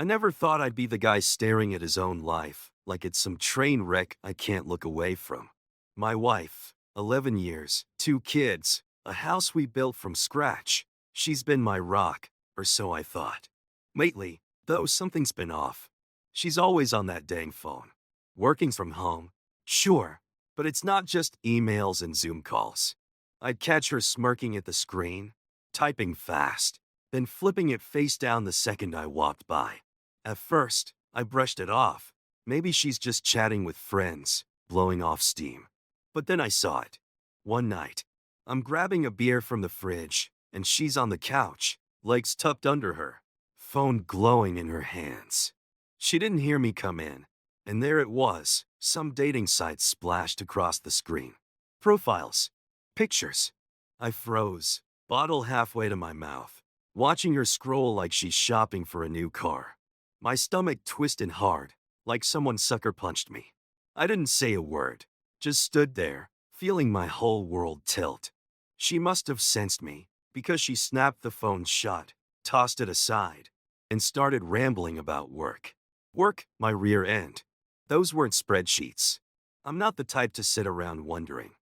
I never thought I'd be the guy staring at his own life, like it's some train wreck I can't look away from. My wife, 11 years, 2 kids, a house we built from scratch. She's been my rock, or so I thought. Lately, though, something's been off. She's always on that dang phone. Working from home, sure, but it's not just emails and Zoom calls. I'd catch her smirking at the screen, typing fast, then flipping it face down the second I walked by. At first, I brushed it off. Maybe she's just chatting with friends, blowing off steam. But then I saw it. One night, I'm grabbing a beer from the fridge, and she's on the couch, legs tucked under her, phone glowing in her hands. She didn't hear me come in, and there it was, some dating site splashed across the screen. Profiles. Pictures. I froze, bottle halfway to my mouth, watching her scroll like she's shopping for a new car. My stomach twisted hard, like someone sucker punched me. I didn't say a word, just stood there, feeling my whole world tilt. She must have sensed me, because she snapped the phone shut, tossed it aside, and started rambling about work. Work, my rear end. Those weren't spreadsheets. I'm not the type to sit around wondering.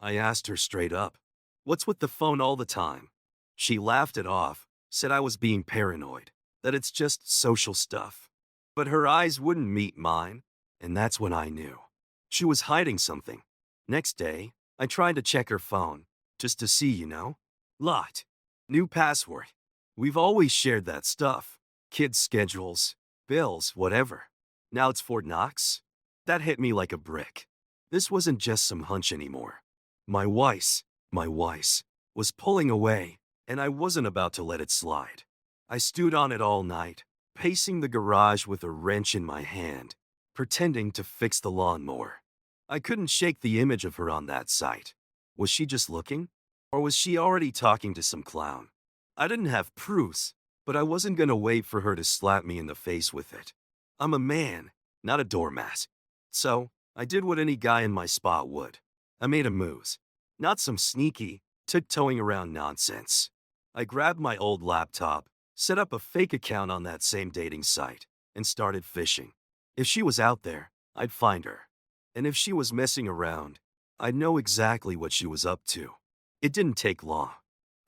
I asked her straight up, "What's with the phone all the time?" She laughed it off, said I was being paranoid, that it's just social stuff. But her eyes wouldn't meet mine, and that's when I knew. She was hiding something. Next day, I tried to check her phone, just to see, Locked. New password. We've always shared that stuff. Kids' schedules, bills, whatever. Now it's Fort Knox? That hit me like a brick. This wasn't just some hunch anymore. My wife, was pulling away, and I wasn't about to let it slide. I stewed on it all night, pacing the garage with a wrench in my hand, pretending to fix the lawnmower. I couldn't shake the image of her on that site. Was she just looking? Or was she already talking to some clown? I didn't have proofs, but I wasn't gonna wait for her to slap me in the face with it. I'm a man, not a doormat. So, I did what any guy in my spot would. I made a move. Not some sneaky, tiptoeing around nonsense. I grabbed my old laptop, set up a fake account on that same dating site, and started fishing. If she was out there, I'd find her. And if she was messing around, I'd know exactly what she was up to. It didn't take long.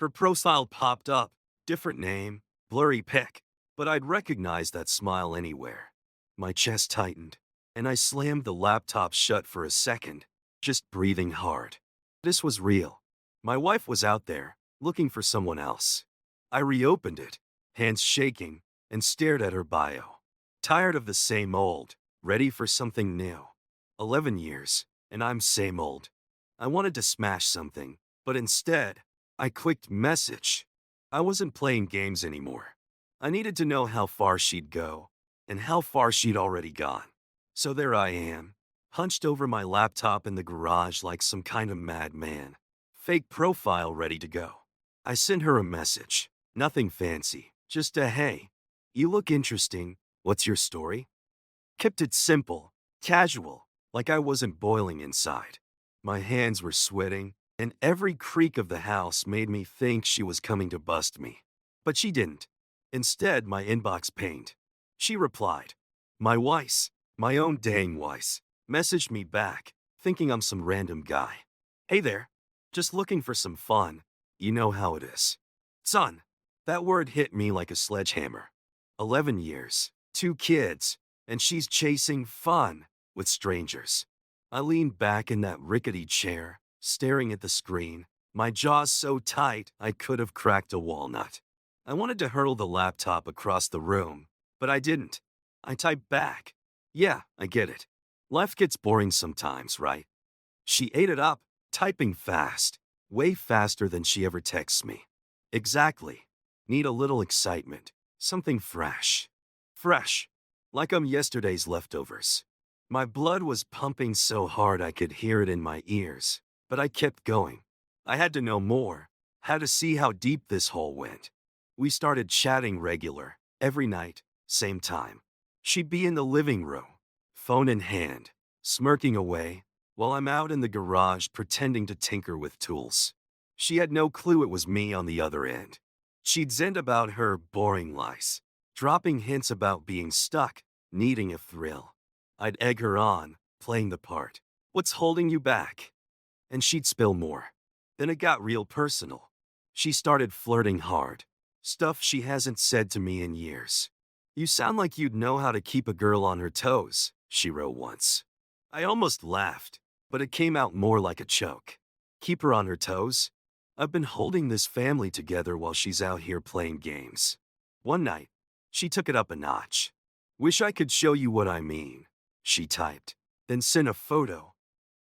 Her profile popped up, different name, blurry pic, but I'd recognize that smile anywhere. My chest tightened, and I slammed the laptop shut for a second, just breathing hard. This was real. My wife was out there, looking for someone else. I reopened it, hands shaking, and stared at her bio. Tired of the same old, ready for something new. 11 years, and I'm same old. I wanted to smash something, but instead, I clicked message. I wasn't playing games anymore. I needed to know how far she'd go, and how far she'd already gone. So there I am, hunched over my laptop in the garage like some kind of madman. Fake profile ready to go. I sent her a message. Nothing fancy, just a "Hey, you look interesting, what's your story?" Kept it simple, casual, like I wasn't boiling inside. My hands were sweating, and every creak of the house made me think she was coming to bust me. But she didn't. Instead, my inbox pinged. She replied. My wife, my own dang wife, messaged me back, thinking I'm some random guy. "Hey there, just looking for some fun. You know how it is." Son, that word hit me like a sledgehammer. 11 years, 2 kids, and she's chasing fun with strangers. I leaned back in that rickety chair, staring at the screen, my jaw so tight I could have cracked a walnut. I wanted to hurl the laptop across the room, but I didn't. I typed back. "Yeah, I get it. Life gets boring sometimes, right?" She ate it up, typing fast, way faster than she ever texts me. "Exactly. Need a little excitement, something fresh." Fresh, like I'm yesterday's leftovers. My blood was pumping so hard I could hear it in my ears, but I kept going. I had to know more, had to see how deep this hole went. We started chatting regular, every night, same time. She'd be in the living room, phone in hand, smirking away, while I'm out in the garage pretending to tinker with tools. She had no clue it was me on the other end. She'd zend about her boring life, dropping hints about being stuck, needing a thrill. I'd egg her on, playing the part. What's holding you back? And she'd spill more. Then it got real personal. She started flirting hard. Stuff she hasn't said to me in years. You sound like you'd know how to keep a girl on her toes, she wrote once. I almost laughed, but it came out more like a choke. Keep her on her toes? I've been holding this family together while she's out here playing games. One night, she took it up a notch. Wish I could show you what I mean, she typed, then sent a photo.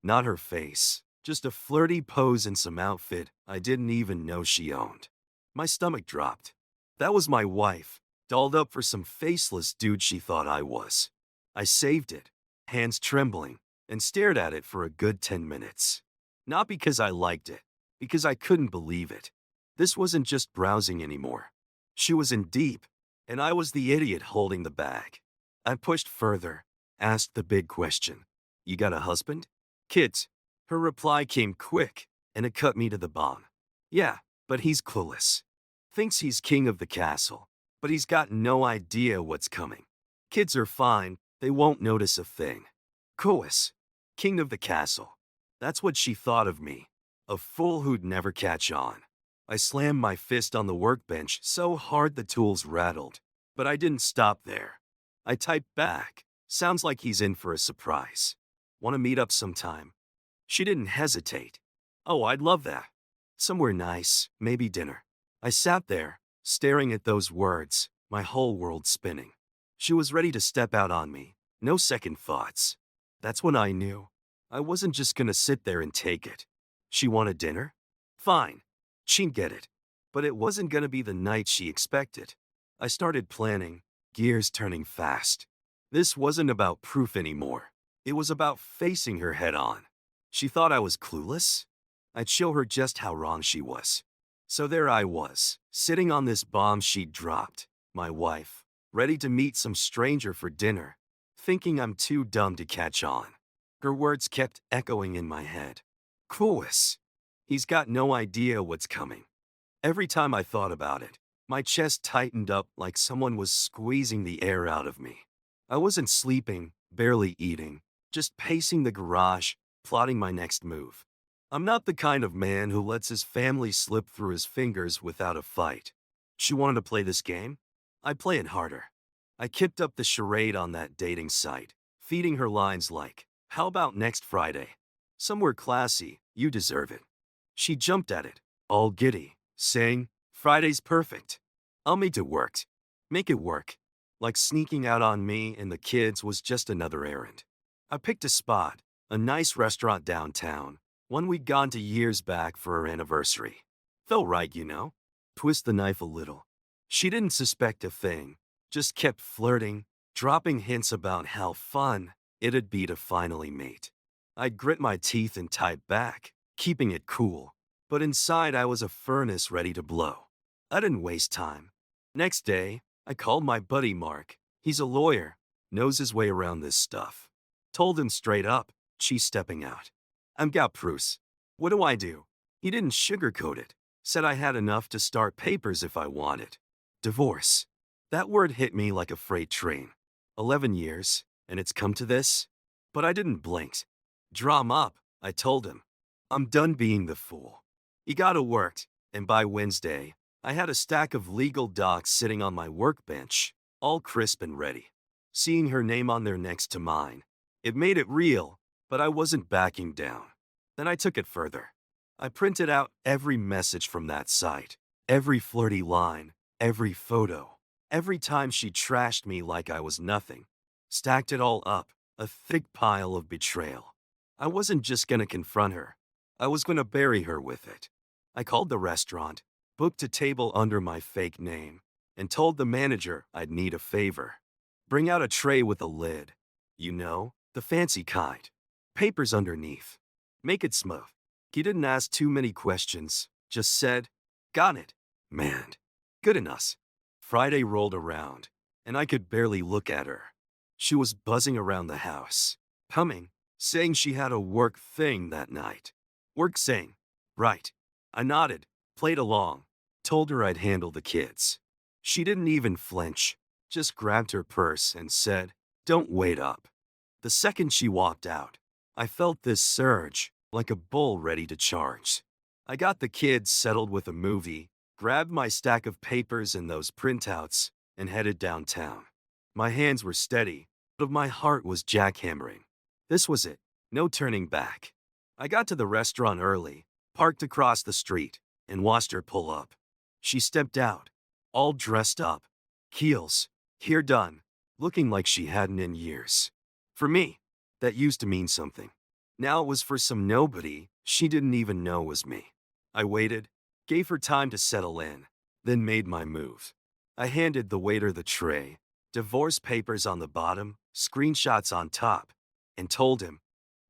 Not her face, just a flirty pose in some outfit I didn't even know she owned. My stomach dropped. That was my wife, dolled up for some faceless dude she thought I was. I saved it, hands trembling, and stared at it for a good 10 minutes. Not because I liked it, because I couldn't believe it. This wasn't just browsing anymore. She was in deep, and I was the idiot holding the bag. I pushed further, asked the big question. You got a husband? Kids? Her reply came quick, and it cut me to the bone. Yeah, but he's clueless. Thinks he's king of the castle, but he's got no idea what's coming. Kids are fine, they won't notice a thing. Clueless. King of the castle. That's what she thought of me. A fool who'd never catch on. I slammed my fist on the workbench so hard the tools rattled. But I didn't stop there. I typed back. Sounds like he's in for a surprise. Want to meet up sometime? She didn't hesitate. Oh, I'd love that. Somewhere nice, maybe dinner. I sat there, staring at those words, my whole world spinning. She was ready to step out on me, no second thoughts. That's when I knew. I wasn't just gonna sit there and take it. She wanted dinner? Fine. She'd get it. But it wasn't gonna be the night she expected. I started planning, gears turning fast. This wasn't about proof anymore. It was about facing her head on. She thought I was clueless? I'd show her just how wrong she was. So there I was, sitting on this bomb she'd dropped, my wife, ready to meet some stranger for dinner, thinking I'm too dumb to catch on. Her words kept echoing in my head. Clueless. He's got no idea what's coming. Every time I thought about it, my chest tightened up like someone was squeezing the air out of me. I wasn't sleeping, barely eating, just pacing the garage, plotting my next move. I'm not the kind of man who lets his family slip through his fingers without a fight. She wanted to play this game? I'd play it harder. I kicked up the charade on that dating site, feeding her lines like, how about next Friday? Somewhere classy, you deserve it. She jumped at it, all giddy, saying, Friday's perfect. I'll make it work. Make it work. Like sneaking out on me and the kids was just another errand. I picked a spot, a nice restaurant downtown, one we'd gone to years back for our anniversary. Felt right, you know. Twist the knife a little. She didn't suspect a thing, just kept flirting, dropping hints about how fun it'd be to finally mate. I'd grit my teeth and type back, keeping it cool, but inside I was a furnace ready to blow. I didn't waste time. Next day, I called my buddy Mark. He's a lawyer, knows his way around this stuff. Told him straight up, she's stepping out. I'm got proofs. What do? He didn't sugarcoat it. Said I had enough to start papers if I wanted. Divorce. That word hit me like a freight train. 11 years, and it's come to this? But I didn't blink. Drum up, I told him. I'm done being the fool. He got to work, and by Wednesday, I had a stack of legal docs sitting on my workbench, all crisp and ready. Seeing her name on there next to mine, it made it real, but I wasn't backing down. Then I took it further. I printed out every message from that site, every flirty line, every photo, every time she trashed me like I was nothing. Stacked it all up, a thick pile of betrayal. I wasn't just gonna confront her. I was gonna bury her with it. I called the restaurant, booked a table under my fake name, and told the manager I'd need a favor. Bring out a tray with a lid. You know, the fancy kind. Papers underneath. Make it smooth. He didn't ask too many questions, just said, got it. Man, good enough. Friday rolled around, and I could barely look at her. She was buzzing around the house, humming, saying she had a work thing that night. Work thing. Right. I nodded, played along, told her I'd handle the kids. She didn't even flinch, just grabbed her purse and said, "Don't wait up." The second she walked out, I felt this surge, like a bull ready to charge. I got the kids settled with a movie, grabbed my stack of papers and those printouts, and headed downtown. My hands were steady, but my heart was jackhammering. This was it, no turning back. I got to the restaurant early, parked across the street, and watched her pull up. She stepped out, all dressed up, heels, hair done, looking like she hadn't in years. For me, that used to mean something. Now it was for some nobody she didn't even know was me. I waited, gave her time to settle in, then made my move. I handed the waiter the tray, divorce papers on the bottom, screenshots on top, and told him,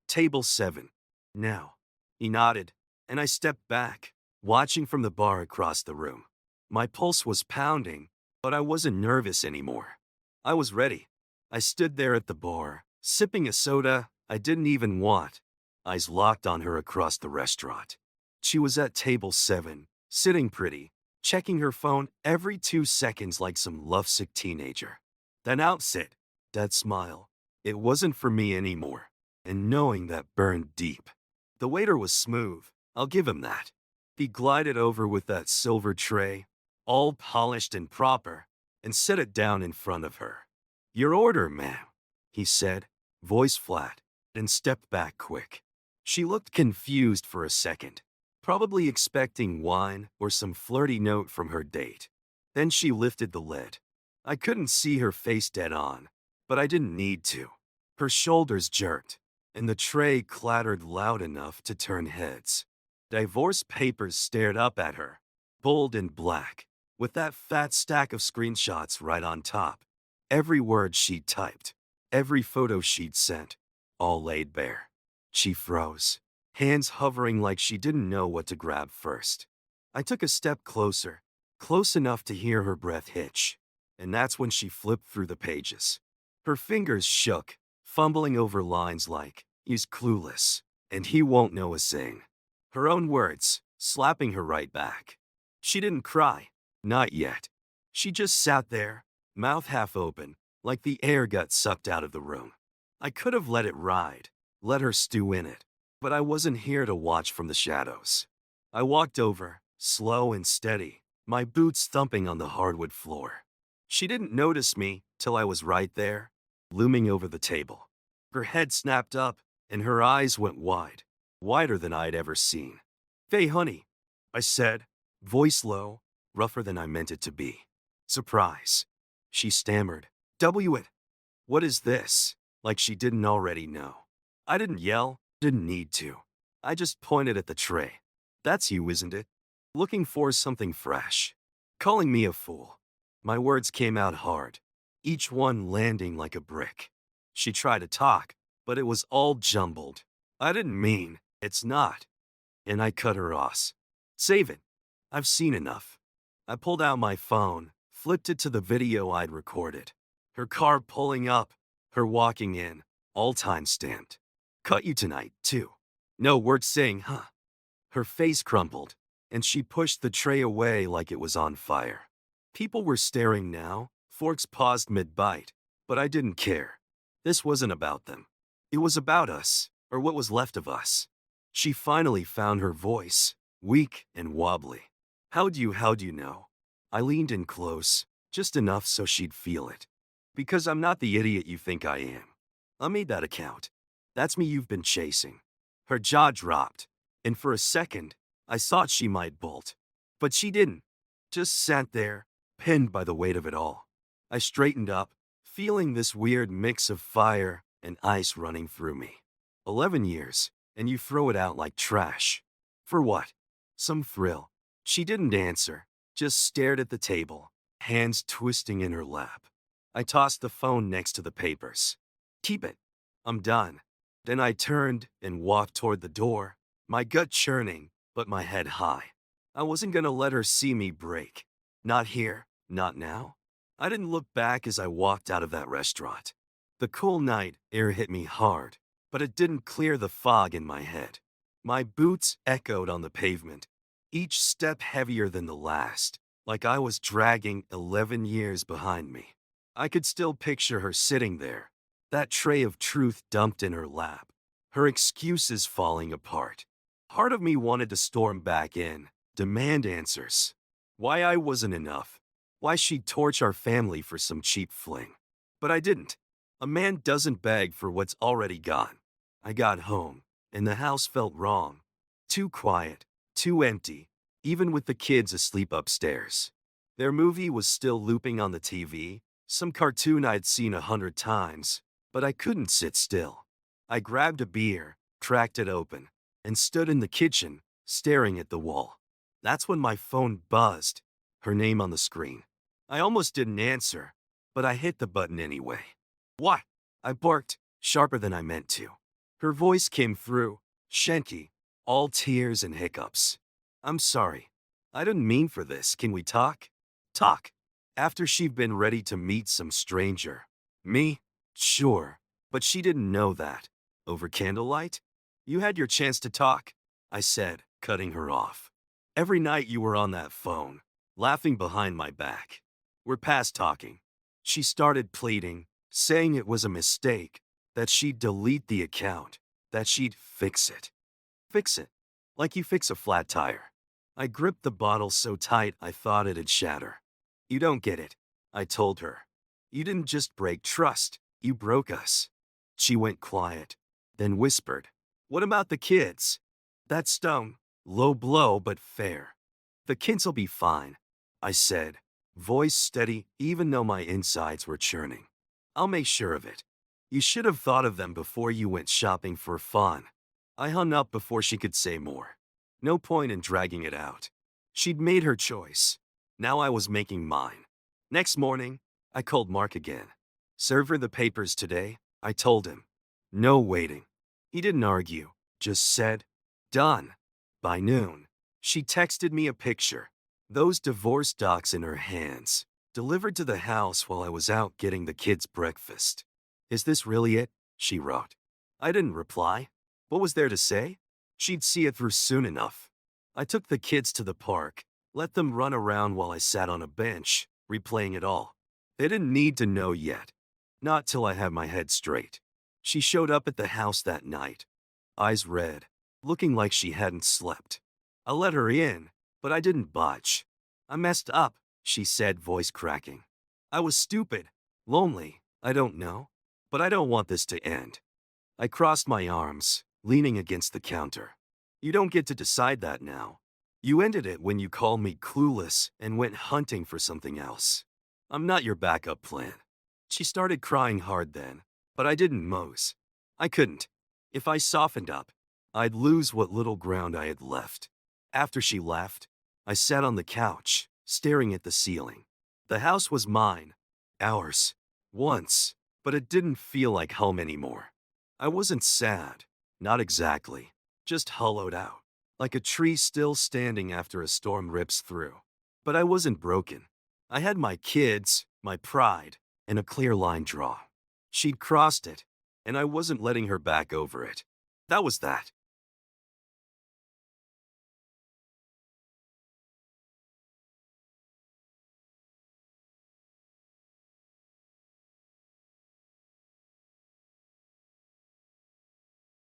"Table 7. Now." He nodded, and I stepped back, watching from the bar across the room. My pulse was pounding, but I wasn't nervous anymore. I was ready. I stood there at the bar, sipping a soda I didn't even want, eyes locked on her across the restaurant. She was at table 7, sitting pretty, checking her phone every 2 seconds like some lovesick teenager. That outfit, that smile, it wasn't for me anymore, and knowing that burned deep. The waiter was smooth, I'll give him that. He glided over with that silver tray, all polished and proper, and set it down in front of her. "Your order, ma'am," he said, voice flat, and stepped back quick. She looked confused for a second, probably expecting wine or some flirty note from her date. Then she lifted the lid. I couldn't see her face dead on, but I didn't need to. Her shoulders jerked, and the tray clattered loud enough to turn heads. Divorce papers stared up at her, bold and black, with that fat stack of screenshots right on top. Every word she'd typed, every photo she'd sent, all laid bare. She froze, hands hovering like she didn't know what to grab first. I took a step closer, close enough to hear her breath hitch, and that's when she flipped through the pages. Her fingers shook, fumbling over lines like, "He's clueless, and he won't know a thing." Her own words, slapping her right back. She didn't cry, not yet. She just sat there, mouth half open, like the air got sucked out of the room. I could have let it ride, let her stew in it, but I wasn't here to watch from the shadows. I walked over, slow and steady, my boots thumping on the hardwood floor. She didn't notice me till I was right there, looming over the table. Her head snapped up, and her eyes went wide, wider than I'd ever seen. "Hey, honey," I said, voice low, rougher than I meant it to be. "Surprise." She stammered, "W it." "What is this?" Like she didn't already know. I didn't yell, didn't need to. I just pointed at the tray. "That's you, isn't it? Looking for something fresh. Calling me a fool." My words came out hard, each one landing like a brick. She tried to talk, but it was all jumbled. "I didn't mean, it's not." And I cut her off. "Save it. I've seen enough." I pulled out my phone, flipped it to the video I'd recorded. Her car pulling up, her walking in, all time stamped. "Cut you tonight, too." "No word saying, huh?" Her face crumpled, and she pushed the tray away like it was on fire. People were staring now, forks paused mid-bite, but I didn't care. This wasn't about them. It was about us, or what was left of us. She finally found her voice, weak and wobbly. How do you know?" I leaned in close, just enough so she'd feel it. "Because I'm not the idiot you think I am. I made that account. That's me you've been chasing." Her jaw dropped, and for a second, I thought she might bolt. But she didn't. Just sat there, pinned by the weight of it all. I straightened up, feeling this weird mix of fire and ice running through me. 11 years, and you throw it out like trash. For what? Some thrill. She didn't answer, just stared at the table, hands twisting in her lap. I tossed the phone next to the papers. "Keep it. I'm done." Then I turned and walked toward the door, my gut churning, but my head high. I wasn't gonna let her see me break. Not here, not now. I didn't look back as I walked out of that restaurant. The cool night air hit me hard, but it didn't clear the fog in my head. My boots echoed on the pavement, each step heavier than the last, like I was dragging 11 years behind me. I could still picture her sitting there, that tray of truth dumped in her lap, her excuses falling apart. Part of me wanted to storm back in, demand answers. Why I wasn't enough. Why she'd torch our family for some cheap fling. But I didn't. A man doesn't beg for what's already gone. I got home, and the house felt wrong. Too quiet, too empty, even with the kids asleep upstairs. Their movie was still looping on the TV, some cartoon I'd seen 100 times, but I couldn't sit still. I grabbed a beer, cracked it open, and stood in the kitchen, staring at the wall. That's when my phone buzzed, her name on the screen. I almost didn't answer, but I hit the button anyway. What? I barked, sharper than I meant to. Her voice came through, shanky, all tears and hiccups. I'm sorry. I didn't mean for this. Can we talk? Talk. After she'd been ready to meet some stranger. Me? Sure. But she didn't know that. Over candlelight? You had your chance to talk, I said, cutting her off. Every night you were on that phone, laughing behind my back. We're past talking. She started pleading, saying it was a mistake, that she'd delete the account, that she'd fix it. Fix it? Like you fix a flat tire. I gripped the bottle so tight I thought it'd shatter. You don't get it, I told her. You didn't just break trust, you broke us. She went quiet, then whispered, What about the kids? That stung, low blow but fair. The kids'll be fine, I said, voice steady even though my insides were churning. I'll make sure of it. You should have thought of them before you went shopping for fun. I hung up before she could say more. No point in dragging it out. She'd made her choice. Now I was making mine. Next morning, I called Mark again. Serve her the papers today, I told him. No waiting. He didn't argue, just said, Done. By noon, she texted me a picture. Those divorce docs in her hands, delivered to the house while I was out getting the kids breakfast. Is this really it? She wrote. I didn't reply. What was there to say? She'd see it through soon enough. I took the kids to the park, let them run around while I sat on a bench, replaying it all. They didn't need to know yet. Not till I had my head straight. She showed up at the house that night, eyes red, looking like she hadn't slept. I let her in, but I didn't budge. I messed up, she said, voice cracking. I was stupid, lonely, I don't know, but I don't want this to end. I crossed my arms, leaning against the counter. You don't get to decide that now. You ended it when you called me clueless and went hunting for something else. I'm not your backup plan. She started crying hard then, but I didn't mose. I couldn't. If I softened up, I'd lose what little ground I had left. After she left, I sat on the couch, staring at the ceiling. The house was mine, ours, once, but it didn't feel like home anymore. I wasn't sad, not exactly, just hollowed out, like a tree still standing after a storm rips through. But I wasn't broken. I had my kids, my pride, and a clear line drawn. She'd crossed it, and I wasn't letting her back over it. That was that.